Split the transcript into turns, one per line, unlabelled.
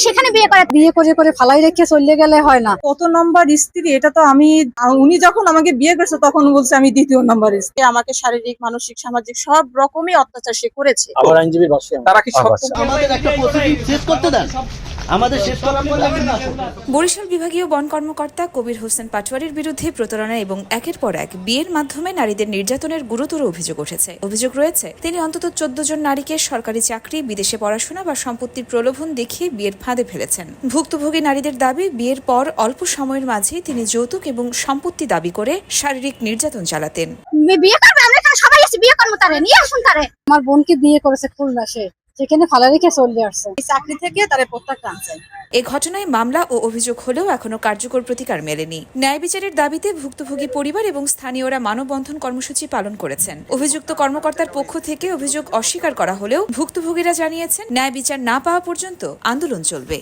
সেখানে বিয়ে করে ফালাই রেখে চলে গেলে হয় না।
কত নম্বর স্ত্রী এটা তো উনি যখন আমাকে বিয়ে করেছে তখন বলছে আমি দ্বিতীয় নম্বর স্ত্রী। আমাকে শারীরিক, মানসিক, সামাজিক সব রকমই অত্যাচার সে করেছে।
আবার আইনজীবীর ভাষ্য তারা কি সক্ষম?
আমাদের একটা প্রসিডিং শেষ করতে দেন, আমাদের শেষ করার পর লাগবে না।
বরিশাল বিভাগীয় বন কর্মকর্তা কবির হোসেন পাটোয়ারির বিরুদ্ধে প্রতারণা এবং একের পর এক বিয়ের মাধ্যমে নারীদের নির্যাতনের গুরুতর অভিযোগ উঠেছে। অভিযোগ রয়েছে তিনি অন্তত 14 জন নারীকে সরকারি চাকরি, বিদেশে পড়াশোনা বা সম্পত্তির প্রলোভন দেখিয়ে বিয়ের ফাঁদে ফেলেছেন। ভুক্তভোগী নারীদের দাবি, বিয়ের পর অল্প সময়ের মাঝেই তিনি যৌতুক এবং সম্পত্তি দাবি করে শারীরিক নির্যাতন চালাতেন।
বিয়ে করবে, আমরা এখানে সবাই আছি, বিয়ে করবো, তারে নিয়ে আসুন তারে। আমার বোনকে বিয়ে করেছে খুলনা, সেখানে ফালাই রেখে চলে আসছে।
চাকরি থেকে তারে প্রত্যাখ্যান চাই।
এ ঘটনায় মামলা ও অভিযোগ হলেও এখনো কার্যকর প্রতিকার মেলেনি। ন্যায় বিচারের দাবিতে ভুক্তভোগী পরিবার এবং স্থানীয়রা মানববন্ধন কর্মসূচি পালন করেছেন। অভিযুক্ত কর্মকর্তার পক্ষ থেকে অভিযোগ অস্বীকার করা হলেও ভুক্তভোগীরা জানিয়েছেন ন্যায় বিচার না পাওয়া পর্যন্ত আন্দোলন চলবে।